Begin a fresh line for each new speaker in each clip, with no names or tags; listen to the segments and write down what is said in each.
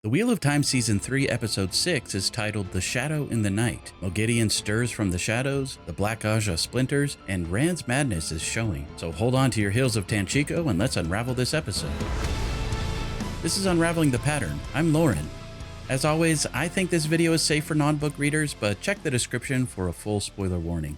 The Wheel of Time Season 3 Episode 6 is titled The Shadow in the Night. Moghedien stirs from the shadows, the Black Ajah splinters, and Rand's madness is showing. So hold on to your heels of Tanchico and let's unravel this episode. This is Unraveling the Pattern. I'm Lauren. As always, I think this video is safe for non-book readers, but check the description for a full spoiler warning.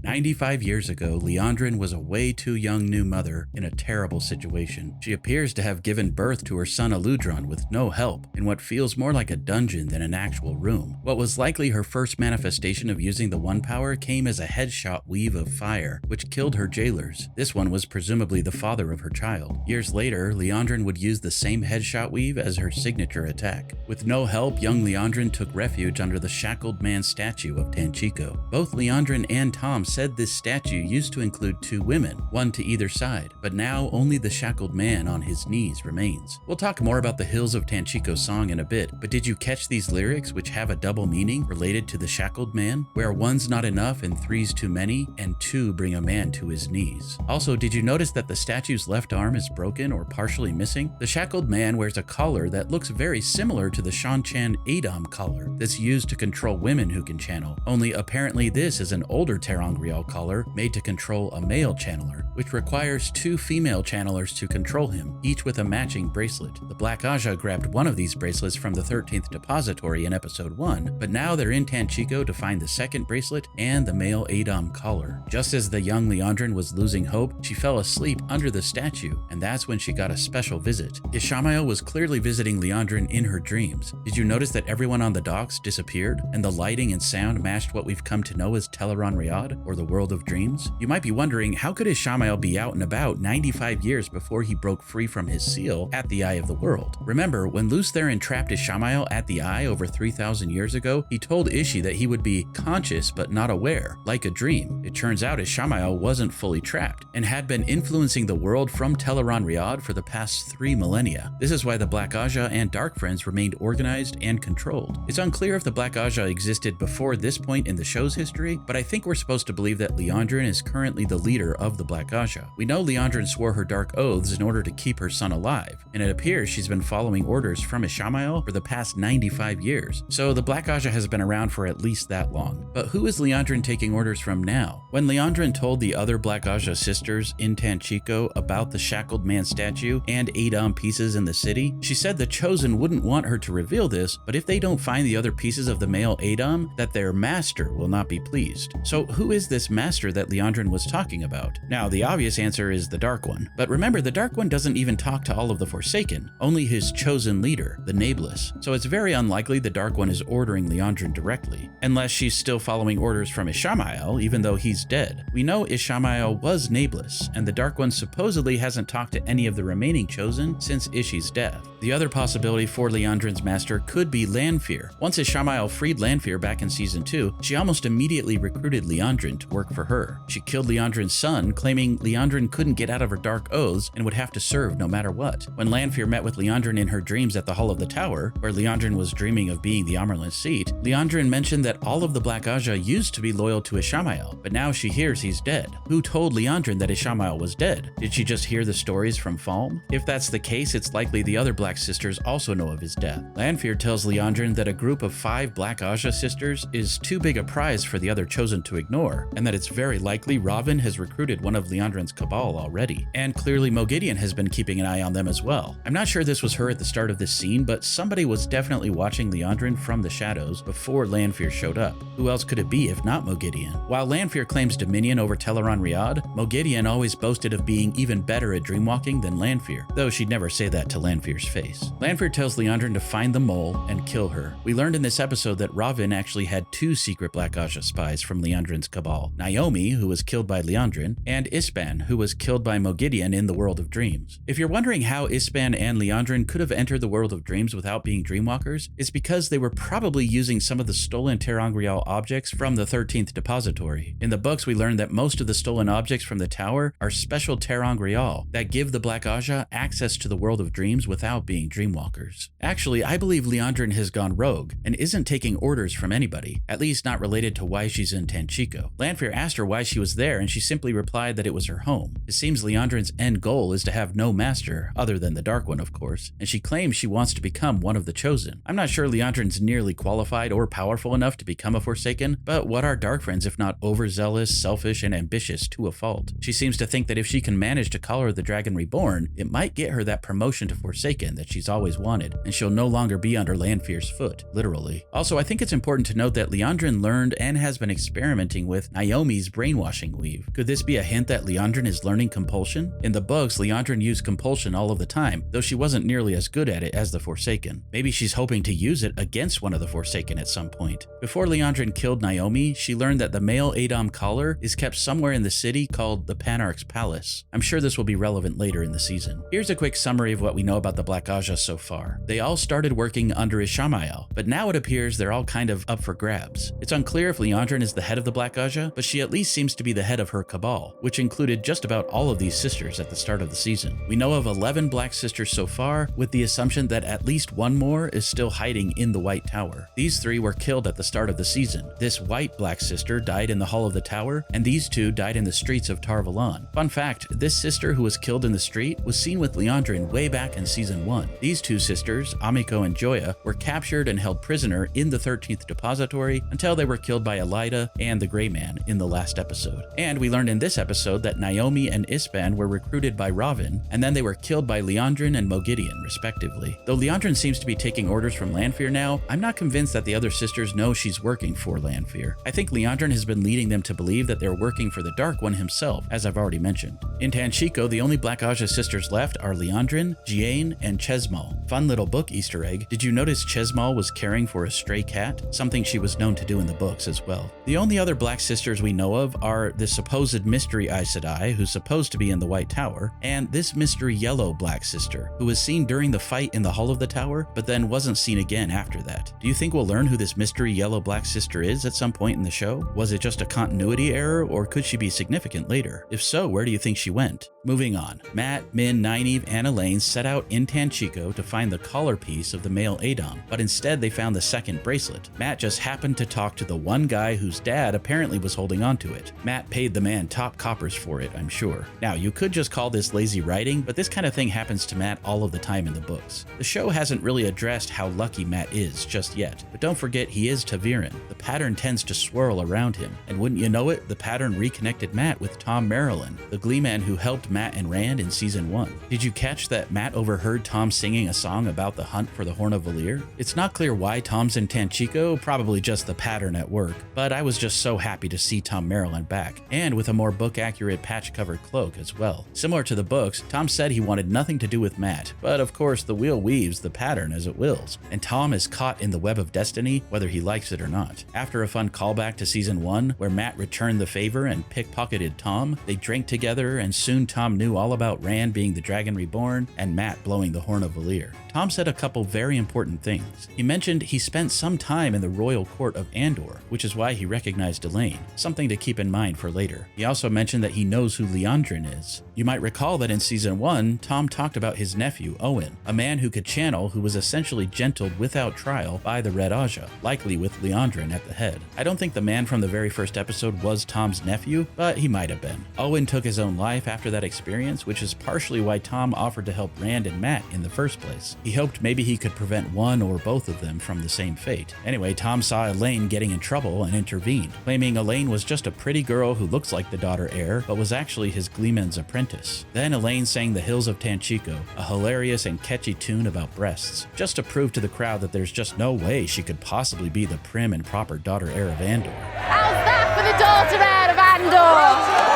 95 years ago, Liandrin was a way too young new mother in a terrible situation. She appears to have given birth to her son Eludron with no help, in what feels more like a dungeon than an actual room. What was likely her first manifestation of using the One Power came as a headshot weave of fire, which killed her jailers. This one was presumably the father of her child. Years later, Liandrin would use the same headshot weave as her signature attack. With no help, young Liandrin took refuge under the shackled man statue of Tanchico. Both Liandrin and Tom said this statue used to include two women, one to either side, but now only the shackled man on his knees remains. We'll talk more about the Hills of Tanchico song in a bit, but did you catch these lyrics which have a double meaning related to the shackled man, where one's not enough and three's too many, and two bring a man to his knees? Also, did you notice that the statue's left arm is broken or partially missing? The shackled man wears a collar that looks very similar to the Shanchan Adom collar that's used to control women who can channel, only apparently this is an older ter'angreal collar made to control a male channeler, which requires two female channelers to control him, each with a matching bracelet. The Black Ajah grabbed one of these bracelets from the 13th Depository in Episode 1, but now they're in Tanchico to find the second bracelet and the male Adom collar. Just as the young Liandrin was losing hope, she fell asleep under the statue, and that's when she got a special visit. Sammael was clearly visiting Liandrin in her dreams. Did you notice that everyone on the docks disappeared, and the lighting and sound matched what we've come to know as Tel'aran'rhiod, or the World of Dreams? You might be wondering, how could Sammael be out and about 95 years before he broke free from his seal at the Eye of the World? Remember, when Lews Therin trapped Sammael at the Eye over 3,000 years ago, he told Ishi that he would be conscious but not aware, like a dream. It turns out Sammael wasn't fully trapped, and had been influencing the world from Tel'aran'rhiod for the past 3 millennia. This is why the Black Ajah and Dark Friends remained organized and controlled. It's unclear if the Black Ajah existed before this point in the show's history, but I think we're supposed to believe that Liandrin is currently the leader of the Black Ajah. We know Liandrin swore her dark oaths in order to keep her son alive, and it appears she's been following orders from Sammael for the past 95 years, so the Black Ajah has been around for at least that long. But who is Liandrin taking orders from now? When Liandrin told the other Black Ajah sisters in Tanchico about the shackled man statue and Adom pieces in the city, she said the Chosen wouldn't want her to reveal this, but if they don't find the other pieces of the male Adom, that their master will not be pleased. So who is this master that Liandrin was talking about? Now, the obvious answer is the Dark One. But remember, the Dark One doesn't even talk to all of the Forsaken, only his chosen leader, the Nameless. So it's very unlikely the Dark One is ordering Liandrin directly, unless she's still following orders from Sammael, even though he's dead. We know Sammael was Nameless, and the Dark One supposedly hasn't talked to any of the remaining Chosen since Ishi's death. The other possibility for Liandrin's master could be Lanfear. Once Sammael freed Lanfear back in Season 2, she almost immediately recruited Liandrin to work for her. She killed Liandrin's son, claiming Liandrin couldn't get out of her dark oaths and would have to serve no matter what. When Lanfear met with Liandrin in her dreams at the Hall of the Tower, where Liandrin was dreaming of being the Amaryllis seat, Liandrin mentioned that all of the Black Ajah used to be loyal to Sammael, but now she hears he's dead. Who told Liandrin that Sammael was dead? Did she just hear the stories from Falm? If that's the case, it's likely the other Black sisters also know of his death. Lanfear tells Liandrin that a group of 5 Black Ajah sisters is too big a prize for the other Chosen to ignore, and that it's very likely Ravin has recruited one of Liandrin's cabal already. And clearly Moghedien has been keeping an eye on them as well. I'm not sure this was her at the start of this scene, but somebody was definitely watching Liandrin from the shadows before Lanfear showed up. Who else could it be if not Moghedien? While Lanfear claims dominion over Tel'aran'rhiod, Moghedien always boasted of being even better at dreamwalking than Lanfear, though she'd never say that to Lanfear's face. Lanfear tells Liandrin to find the mole and kill her. We learned in this episode that Ravin actually had 2 secret Black Ajah spies from Liandrin's cabal, Naomi, who was killed by Liandrin, and Ispan, who was killed by Moghedien in the World of Dreams. If you're wondering how Ispan and Liandrin could have entered the World of Dreams without being dreamwalkers, it's because they were probably using some of the stolen ter'angreal objects from the 13th Depository. In the books, we learned that most of the stolen objects from the tower are special ter'angreal that give the Black Ajah access to the World of Dreams without being dreamwalkers. Actually, I believe Liandrin has gone rogue and isn't taking orders from anybody, at least not related to why she's in Tanchico. Lanfear asked her why she was there, and she simply replied that it was her home. It seems Liandrin's end goal is to have no master, other than the Dark One of course, and she claims she wants to become one of the Chosen. I'm not sure Liandrin's nearly qualified or powerful enough to become a Forsaken, but what are Dark Friends if not overzealous, selfish, and ambitious to a fault? She seems to think that if she can manage to collar the Dragon Reborn, it might get her that promotion to Forsaken that she's always wanted, and she'll no longer be under Lanfear's foot, literally. Also, I think it's important to note that Liandrin learned and has been experimenting with Naomi's brainwashing weave. Could this be a hint that Liandrin is learning compulsion? In the books, Liandrin used compulsion all of the time, though she wasn't nearly as good at it as the Forsaken. Maybe she's hoping to use it against one of the Forsaken at some point. Before Liandrin killed Naomi, she learned that the male Adom collar is kept somewhere in the city called the Panarch's Palace. I'm sure this will be relevant later in the season. Here's a quick summary of what we know about the Black Ajah so far. They all started working under Sammael, but now it appears they're all kind of up for grabs. It's unclear if Liandrin is the head of the Black Ajah, but she at least seems to be the head of her cabal, which included just about all of these sisters at the start of the season. We know of 11 Black Sisters so far, with the assumption that at least one more is still hiding in the White Tower. These 3 were killed at the start of the season. This white Black Sister died in the Hall of the Tower, and these 2 died in the streets of Tar Valon. Fun fact, this sister who was killed in the street was seen with Liandrin way back in season 1. These 2 sisters, Amiko and Joya, were captured and held prisoner in the 13th Depository until they were killed by Elida and the Grey Man in the last episode. And we learned in this episode that Naomi and Ispan were recruited by Ravin, and then they were killed by Liandrin and Moghedien, respectively. Though Liandrin seems to be taking orders from Lanfear now, I'm not convinced that the other sisters know she's working for Lanfear. I think Liandrin has been leading them to believe that they're working for the Dark One himself, as I've already mentioned. In Tanchico, the only Black Ajah sisters left are Liandrin, Jiane, and Chesmal. Fun little book Easter egg. Did you notice Chesmal was caring for a stray cat? Something she was known to do in the books as well. The only other Black sisters we know of are the supposed mystery Aes Sedai, who's supposed to be in the White Tower, and this mystery yellow Black sister, who was seen during the fight in the Hall of the Tower, but then wasn't seen again after that. Do you think we'll learn who this mystery yellow Black sister is at some point in the show? Was it just a continuity error, or could she be significant later? If so, where do you think she went? Moving on. Mat, Min, Nynaeve, and Elaine set out in Tanchico to find the collar piece of the male Adom, but instead they found the second bracelet. Mat just happened to talk to the one guy whose dad apparently was holding onto it. Mat paid the man top coppers for it, I'm sure. Now, you could just call this lazy writing, but this kind of thing happens to Mat all of the time in the books. The show hasn't really addressed how lucky Mat is just yet, but don't forget he is ta'veren. The pattern tends to swirl around him, and wouldn't you know it, the pattern reconnected Mat with Tom Marilyn, the Gleeman who helped Mat and Rand in season 1. Did you catch that Mat overheard Tom singing a song about the hunt for the Horn of Valir? It's not clear why Tom's in Tanchico, probably just the pattern at work, but I was just so happy to see Tom Marilyn back, and with a more book-accurate patch-covered cloak as well. Similar to the books, Tom said he wanted nothing to do with Mat, but of course the wheel weaves the pattern as it wills, and Tom is caught in the web of destiny whether he likes it or not. After a fun callback to season 1, where Mat returned the favor and pickpocketed Tom, they drank together, and soon Tom knew all about Rand being the Dragon Reborn and Mat blowing the Horn of Valir. Tom said a couple very important things. He mentioned he spent some time in the royal court of Andor, which is why he recognized Elaine, something to keep in mind for later. He also mentioned that he knows who Liandrin is. You might recall that in season 1, Tom talked about his nephew, Owen, a man who could channel who was essentially gentled without trial by the Red Ajah, likely with Liandrin at the head. I don't think the man from the very first episode was Tom's nephew, but he might have been. Owen took his own life after that experience, which is partially why Tom offered to help Rand and Mat in the first place. He hoped maybe he could prevent one or both of them from the same fate. Anyway, Tom saw Elaine getting in trouble and intervened, claiming Elaine was just a pretty girl who looks like the daughter heir, but was actually his Gleeman's apprentice. Then Elaine sang The Hills of Tanchico, a hilarious and catchy tune about breasts, just to prove to the crowd that there's just no way she could possibly be the prim and proper daughter heir of Andor.
How's that for the daughter heir of Andor?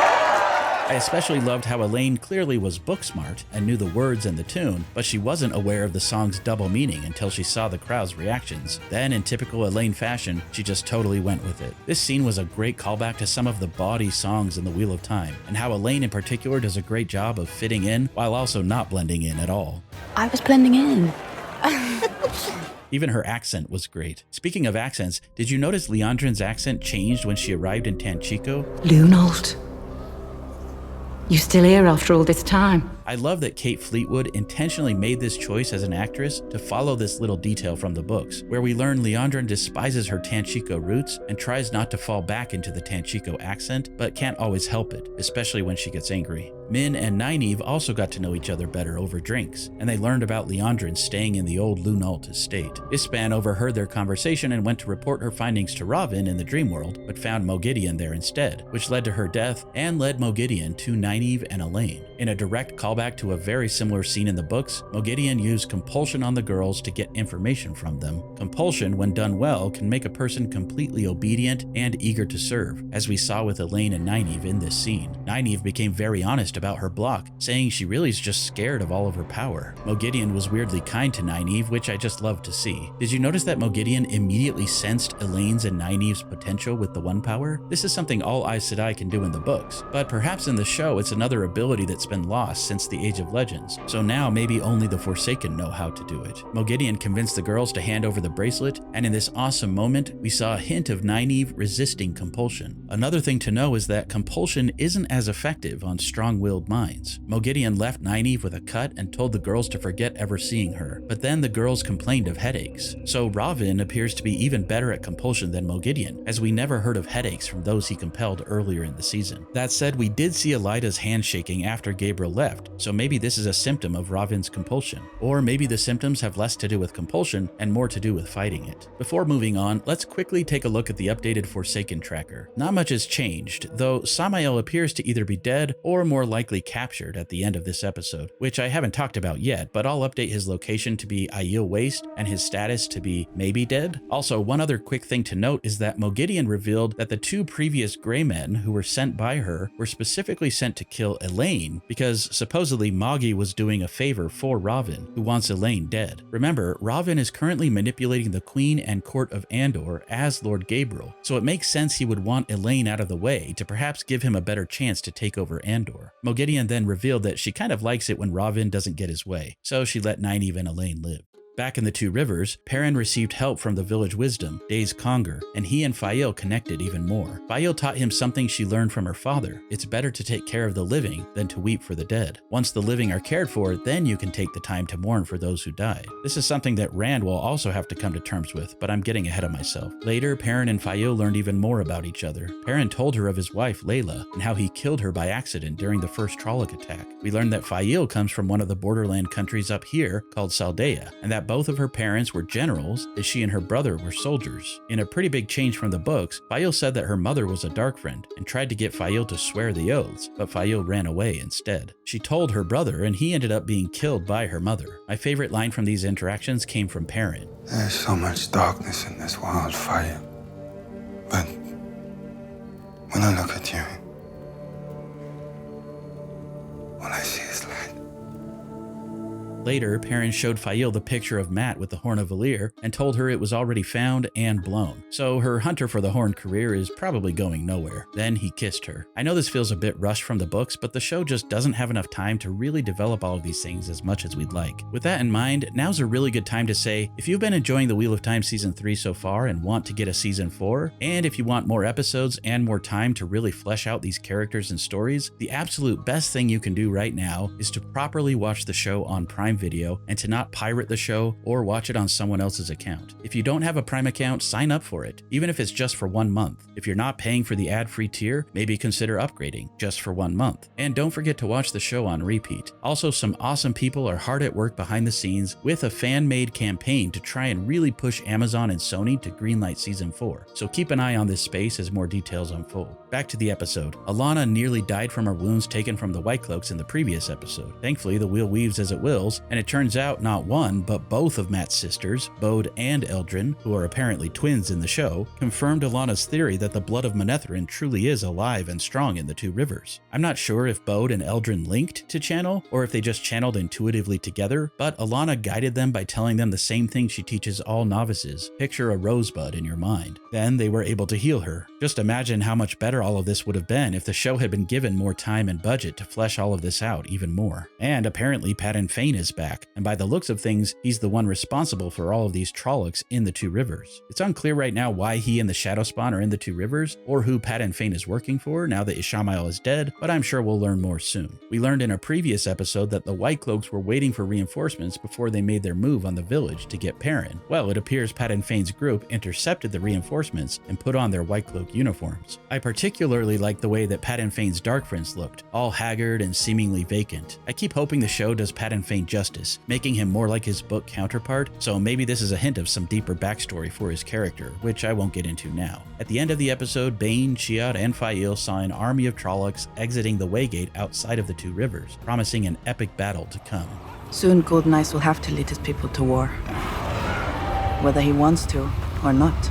I especially loved how Elaine clearly was book smart and knew the words and the tune, but she wasn't aware of the song's double meaning until she saw the crowd's reactions. Then, in typical Elaine fashion, she just totally went with it. This scene was a great callback to some of the bawdy songs in the Wheel of Time, and how Elaine in particular does a great job of fitting in while also not blending in at all.
I was blending in.
Even her accent was great. Speaking of accents, did you notice Liandrin's accent changed when she arrived in Tanchico?
Lunault. You still here after all this time?
I love that Kate Fleetwood intentionally made this choice as an actress to follow this little detail from the books, where we learn Liandrin despises her Tanchico roots and tries not to fall back into the Tanchico accent, but can't always help it, especially when she gets angry. Min and Nynaeve also got to know each other better over drinks, and they learned about Liandrin staying in the old Lunault estate. Ispan overheard their conversation and went to report her findings to Ravin in the dream world, but found Moghedien there instead, which led to her death and led Moghedien to Nynaeve and Elaine. In a direct callback to a very similar scene in the books, Moghedien used compulsion on the girls to get information from them. Compulsion, when done well, can make a person completely obedient and eager to serve, as we saw with Elaine and Nynaeve in this scene. Nynaeve became very honest about her block, saying she really is just scared of all of her power. Moghedien was weirdly kind to Nynaeve, which I just love to see. Did you notice that Moghedien immediately sensed Elaine's and Nynaeve's potential with the One Power? This is something all Aes Sedai can do in the books, but perhaps in the show it's another ability that's been lost since the Age of Legends, so now maybe only the Forsaken know how to do it. Moghedien convinced the girls to hand over the bracelet, and in this awesome moment, we saw a hint of Nynaeve resisting compulsion. Another thing to know is that compulsion isn't as effective on strong-willed minds. Moghedien left Nynaeve with a cut and told the girls to forget ever seeing her, but then the girls complained of headaches. So Ravin appears to be even better at compulsion than Moghedien, as we never heard of headaches from those he compelled earlier in the season. That said, we did see Elida's hand shaking after Gabriel left, so maybe this is a symptom of Ravin's compulsion. Or maybe the symptoms have less to do with compulsion and more to do with fighting it. Before moving on, let's quickly take a look at the updated Forsaken tracker. Not much has changed, though Sammael appears to either be dead or more likely captured at the end of this episode, which I haven't talked about yet, but I'll update his location to be Aiel Waste and his status to be maybe dead. Also, one other quick thing to note is that Moghedien revealed that the two previous Grey Men who were sent by her were specifically sent to kill Elaine because supposedly Moggy was doing a favor for Ravin, who wants Elaine dead. Remember, Ravin is currently manipulating the Queen and Court of Andor as Lord Gabriel, so it makes sense he would want Elaine out of the way to perhaps give him a better chance to take over Andor. Moghedien then revealed that she kind of likes it when Ravin doesn't get his way, so she let Nynaeve and Elaine live. Back in the Two Rivers, Perrin received help from the village wisdom, Daze Conger, and he and Fael connected even more. Fael taught him something she learned from her father. It's better to take care of the living than to weep for the dead. Once the living are cared for, then you can take the time to mourn for those who died. This is something that Rand will also have to come to terms with, but I'm getting ahead of myself. Later, Perrin and Fael learned even more about each other. Perrin told her of his wife, Layla, and how he killed her by accident during the first Trolloc attack. We learned that Fael comes from one of the borderland countries up here called Saldea, and that both of her parents were generals, as she and her brother were soldiers. In a pretty big change from the books, Fael said that her mother was a Darkfriend and tried to get Fael to swear the oaths, but Fael ran away instead. She told her brother, and he ended up being killed by her mother. My favorite line from these interactions came from Perrin.
There's so much darkness in this world, Fael. But when I look at you, all I see is light.
Later, Perrin showed Fael the picture of Mat with the Horn of Valyr and told her it was already found and blown. So her hunter for the horn career is probably going nowhere. Then he kissed her. I know this feels a bit rushed from the books, but the show just doesn't have enough time to really develop all of these things as much as we'd like. With that in mind, now's a really good time to say, if you've been enjoying the Wheel of Time Season 3 so far and want to get a Season 4, and if you want more episodes and more time to really flesh out these characters and stories, the absolute best thing you can do right now is to properly watch the show on Prime Video and to not pirate the show or watch it on someone else's account. If you don't have a Prime account, sign up for it, even if it's just for 1 month. If you're not paying for the ad-free tier, maybe consider upgrading just for 1 month. And don't forget to watch the show on repeat. Also, some awesome people are hard at work behind the scenes with a fan-made campaign to try and really push Amazon and Sony to greenlight Season 4. So keep an eye on this space as more details unfold. Back to the episode. Alana nearly died from her wounds taken from the White Cloaks in the previous episode. Thankfully, the wheel weaves as it wills, and it turns out not one, but both of Mat's sisters, Bode and Eldrin, who are apparently twins in the show, confirmed Alana's theory that the blood of Manetheren truly is alive and strong in the Two Rivers. I'm not sure if Bode and Eldrin linked to channel, or if they just channeled intuitively together, but Alana guided them by telling them the same thing she teaches all novices: picture a rosebud in your mind. Then they were able to heal her. Just imagine how much better better all of this would have been if the show had been given more time and budget to flesh all of this out even more. And apparently Padan Fain is back, and by the looks of things, he's the one responsible for all of these Trollocs in the Two Rivers. It's unclear right now why he and the Shadowspawn are in the Two Rivers, or who Padan Fain is working for now that Ishamael is dead, but I'm sure we'll learn more soon. We learned in a previous episode that the White Cloaks were waiting for reinforcements before they made their move on the village to get Perrin. Well, it appears Padan Fain's group intercepted the reinforcements and put on their White Cloak uniforms. I particularly like the way that Padan Fain's Dark Friends looked, all haggard and seemingly vacant. I keep hoping the show does Padan Fain justice, making him more like his book counterpart, so maybe this is a hint of some deeper backstory for his character, which I won't get into now. At the end of the episode, Bane, Chiad, and Fail saw an army of Trollocs exiting the Waygate outside of the Two Rivers, promising an epic battle to come.
Soon Golden Eyes will have to lead his people to war, whether he wants to or not.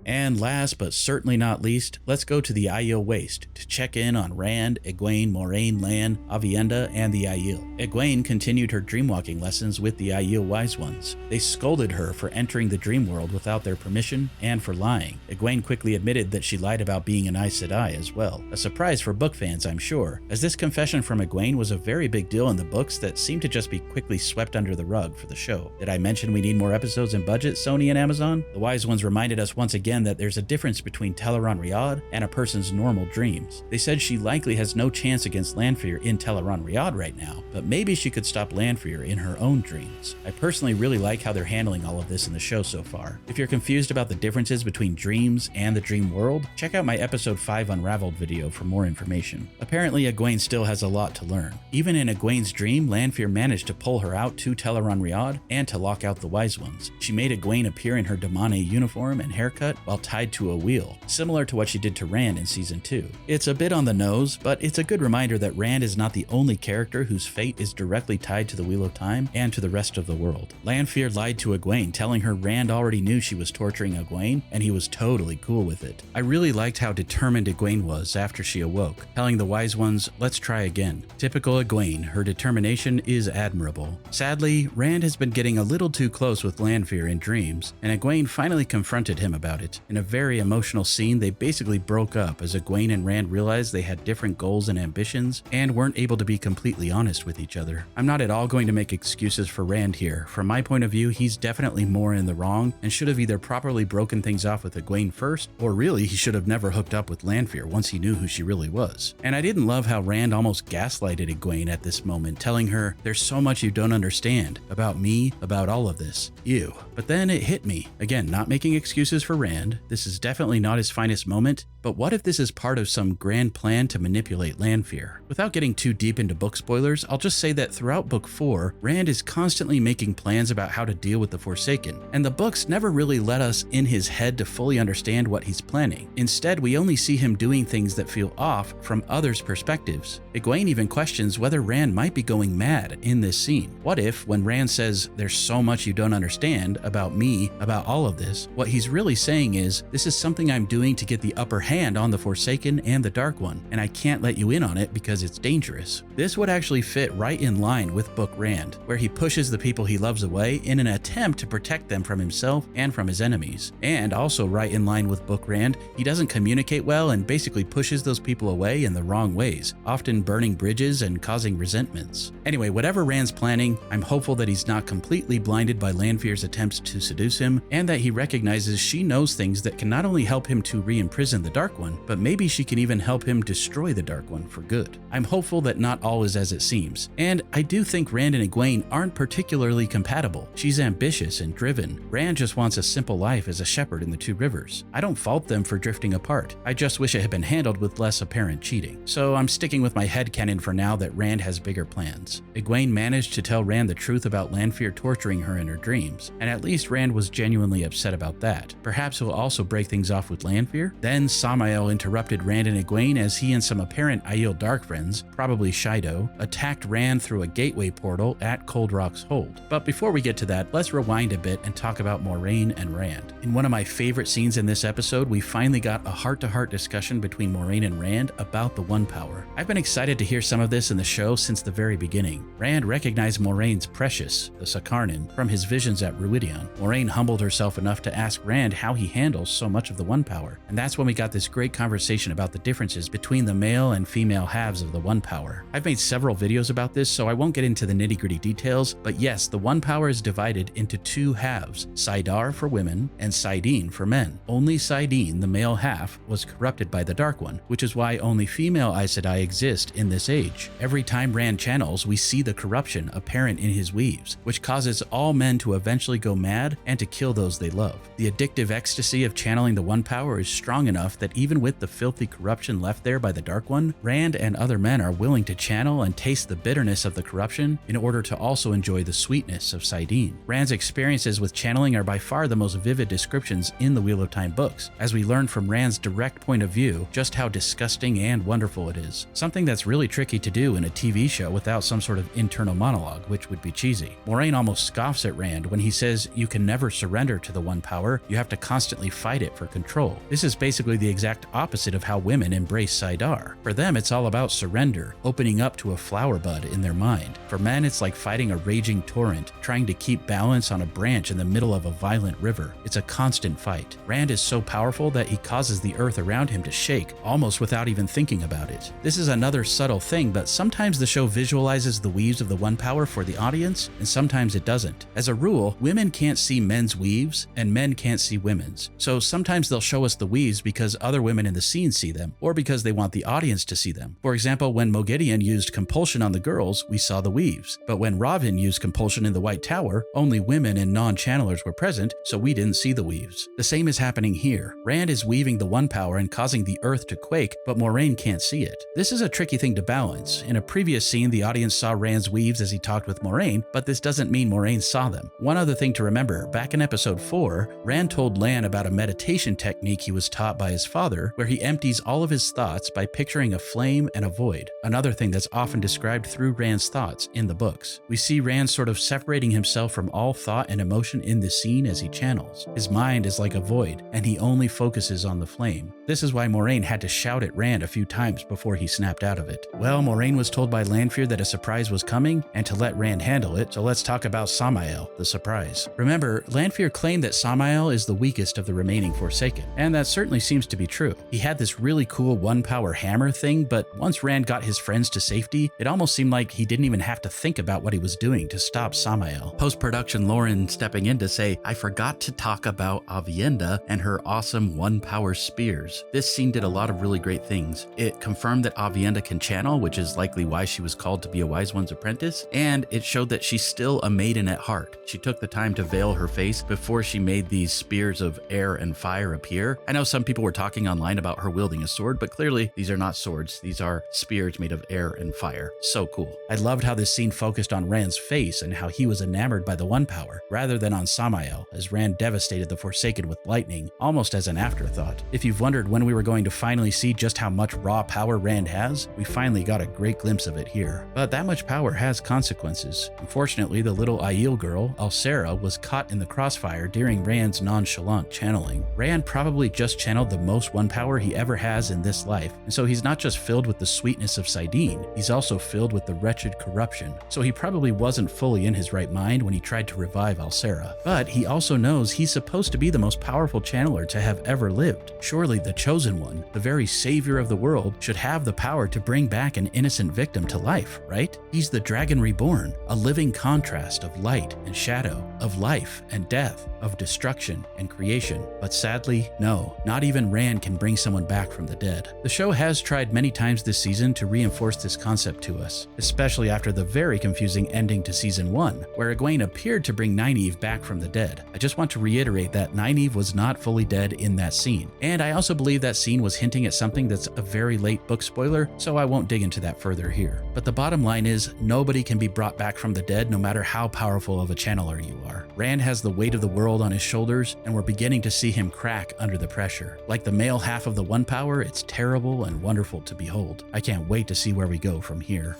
And last but certainly not least, let's go to the Aiel Waste to check in on Rand, Egwene, Moraine, Lan, Aviendha, and the Aiel. Egwene continued her dreamwalking lessons with the Aiel Wise Ones. They scolded her for entering the dream world without their permission and for lying. Egwene quickly admitted that she lied about being an Aes Sedai as well. A surprise for book fans, I'm sure, as this confession from Egwene was a very big deal in the books that seemed to just be quickly swept under the rug for the show. Did I mention we need more episodes and budget, Sony and Amazon? The Wise Ones reminded us once again that there's a difference between Teleron-Riyadh and a person's normal dreams. They said she likely has no chance against Lanfear in Teleron-Riyadh right now, but maybe she could stop Lanfear in her own dreams. I personally really like how they're handling all of this in the show so far. If you're confused about the differences between dreams and the dream world, check out my episode 5 Unraveled video for more information. Apparently Egwene still has a lot to learn. Even in Egwene's dream, Lanfear managed to pull her out to Teleron-Riyadh and to lock out the Wise Ones. She made Egwene appear in her Damane uniform and haircut while tied to a wheel, similar to what she did to Rand in Season 2. It's a bit on the nose, but it's a good reminder that Rand is not the only character whose fate is directly tied to the Wheel of Time and to the rest of the world. Lanfear lied to Egwene, telling her Rand already knew she was torturing Egwene, and he was totally cool with it. I really liked how determined Egwene was after she awoke, telling the Wise Ones, "Let's try again." Typical Egwene, her determination is admirable. Sadly, Rand has been getting a little too close with Lanfear in dreams, and Egwene finally confronted him about it. In a very emotional scene, they basically broke up as Egwene and Rand realized they had different goals and ambitions and weren't able to be completely honest with each other. I'm not at all going to make excuses for Rand here. From my point of view, he's definitely more in the wrong and should have either properly broken things off with Egwene first, or really he should have never hooked up with Lanfear once he knew who she really was. And I didn't love how Rand almost gaslighted Egwene at this moment, telling her, "There's so much you don't understand about me, about all of this. Ew." But then it hit me. Again, not making excuses for Rand. This is definitely not his finest moment, but what if this is part of some grand plan to manipulate Lanfear? Without getting too deep into book spoilers, I'll just say that throughout Book 4, Rand is constantly making plans about how to deal with the Forsaken, and the books never really let us in his head to fully understand what he's planning. Instead, we only see him doing things that feel off from others' perspectives. Egwene even questions whether Rand might be going mad in this scene. What if, when Rand says, "There's so much you don't understand about me, about all of this," what he's really saying is, "This is something I'm doing to get the upper hand on the Forsaken and the Dark One, and I can't let you in on it because it's dangerous." This would actually fit right in line with Book Rand, where he pushes the people he loves away in an attempt to protect them from himself and from his enemies. And also right in line with Book Rand, he doesn't communicate well and basically pushes those people away in the wrong ways, often burning bridges and causing resentments. Anyway, whatever Rand's planning, I'm hopeful that he's not completely blinded by Lanfear's attempts to seduce him, and that he recognizes she knows things that can not only help him to re-imprison the Dark One, but maybe she can even help him destroy the Dark One for good. I'm hopeful that not all is as it seems, and I do think Rand and Egwene aren't particularly compatible. She's ambitious and driven. Rand just wants a simple life as a shepherd in the Two Rivers. I don't fault them for drifting apart. I just wish it had been handled with less apparent cheating. So I'm sticking with my headcanon for now that Rand has bigger plans. Egwene managed to tell Rand the truth about Lanfear torturing her in her dreams, and at least Rand was genuinely upset about that. Perhaps he'll also break things off with Lanfear? Then Sammael interrupted Rand and Egwene as he and some apparent Aiel dark friends, probably Shido, attacked Rand through a gateway portal at Cold Rock's Hold. But before we get to that, let's rewind a bit and talk about Moraine and Rand. In one of my favorite scenes in this episode, we finally got a heart-to-heart discussion between Moraine and Rand about the One Power. I've been excited to hear some of this in the show since the very beginning. Rand recognized Moraine's Precious, the Sakarnin, from his visions at Ruidion. Moraine humbled herself enough to ask Rand how he handles so much of the One Power, and that's when we got this great conversation about the differences between the male and female halves of the One Power. I've made several videos about this, so I won't get into the nitty-gritty details, but yes, the One Power is divided into two halves, saidar for women and saidin for men. Only saidin, the male half, was corrupted by the Dark One, which is why only female Aes Sedai exist in this age. Every time Rand channels, we see the corruption apparent in his weaves, which causes all men to eventually go mad and to kill those they love. The addictive ecstasy of channeling the One Power is strong enough that even with the filthy corruption left there by the Dark One, Rand and other men are willing to channel and taste the bitterness of the corruption in order to also enjoy the sweetness of saidin. Rand's experiences with channeling are by far the most vivid descriptions in the Wheel of Time books, as we learn from Rand's direct point of view just how disgusting and wonderful it is. Something that's really tricky to do in a TV show without some sort of internal monologue, which would be cheesy. Moraine almost scoffs at Rand when he says you can never surrender to the One Power, you have to constantly fight it for control. This is basically the exact opposite of how women embrace saidar. For them, it's all about surrender, opening up to a flower bud in their mind. For men, it's like fighting a raging torrent, trying to keep balance on a branch in the middle of a violent river. It's a constant fight. Rand is so powerful that he causes the earth around him to shake, almost without even thinking about it. This is another subtle thing, but sometimes the show visualizes the weaves of the One Power for the audience, and sometimes it doesn't. As a rule, women can't see men's weaves, and men can't see women's. So sometimes they'll show us the weaves because other women in the scene see them, or because they want the audience to see them. For example, when Moghedien used compulsion on the girls, we saw the weaves. But when Ravin used compulsion in the White Tower, only women and non-channelers were present, so we didn't see the weaves. The same is happening here. Rand is weaving the One Power and causing the earth to quake, but Moraine can't see it. This is a tricky thing to balance. In a previous scene, the audience saw Rand's weaves as he talked with Moraine, but this doesn't mean Moraine saw them. One other thing to remember, back in episode 4, Rand told Lan about a meditation technique he was taught by his father, where he empties all of his thoughts by picturing a flame and a void, another thing that's often described through Rand's thoughts in the books. We see Rand sort of separating himself from all thought and emotion in this scene as he channels. His mind is like a void, and he only focuses on the flame. This is why Moraine had to shout at Rand a few times before he snapped out of it. Well, Moraine was told by Lanfear that a surprise was coming, and to let Rand handle it, so let's talk about Sammael, the surprise. Remember, Lanfear claimed that Sammael is the weakest of the remaining Forsaken, and that certainly seems to be true. He had this really cool One Power hammer thing, but once Rand got his friends to safety, it almost seemed like he didn't even have to think about what he was doing to stop Sammael. Post-production Lauren stepping in to say, I forgot to talk about Avienda and her awesome One Power spears. This scene did a lot of really great things. It confirmed that Avienda can channel, which is likely why she was called to be a Wise One's apprentice, and it showed that she's still a maiden at heart. She took the time to veil her face before she made these spears of air and fire appear. I know some people were talking online about her wielding a sword, but clearly these are not swords. These are spears made of air and fire. So cool. I loved how this scene focused on Rand's face and how he was enamored by the One Power, rather than on Sammael, as Rand devastated the Forsaken with lightning, almost as an afterthought. If you've wondered when we were going to finally see just how much raw power Rand has, we finally got a great glimpse of it here. But that much power has consequences. Unfortunately, the little Aiel girl, Alcera, was caught in the crossfire during Rand's nonchalant channeling. Rand probably just channeled the most One Power he ever has in this life, and so he's not just filled with the sweetness of saidin, he's also filled with the wretched corruption. So he probably wasn't fully in his right mind when he tried to revive Alcera. But he also knows he's supposed to be the most powerful channeler to have ever lived. Surely the Chosen One, the very savior of the world, should have the power to bring back an innocent victim to life, right? He's the Dragon Reborn, a living contrast of light and shadow, of life and death, of destruction and creation. But sadly, no, not even Rand can bring someone back from the dead. The show has tried many times this season to reinforce this concept to us, especially after the very confusing ending to Season 1, where Egwene appeared to bring Nynaeve back from the dead. I just want to reiterate that Nynaeve was not fully dead in that scene, and I also believe that scene was hinting at something that's a very late book spoiler, so I won't dig into that further here. But the bottom line is, nobody can be brought back from the dead no matter how powerful of a channeler you are. Rand has the weight of the world on his shoulders, and we're beginning to see him crack under the pressure. Like the male half of the One Power, it's terrible and wonderful to behold. I can't wait to see where we go from here.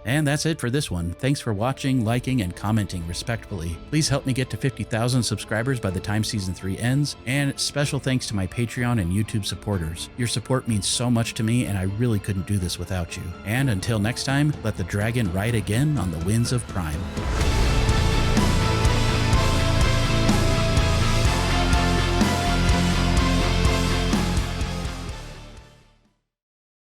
And that's it for this one. Thanks for watching, liking, and commenting respectfully. Please help me get to 50,000 subscribers by the time Season 3 ends, and special thanks to my Patreon and YouTube supporters. Your support means so much to me, and I really couldn't do this without you. And until next time, let the dragon ride again on the winds of Prime.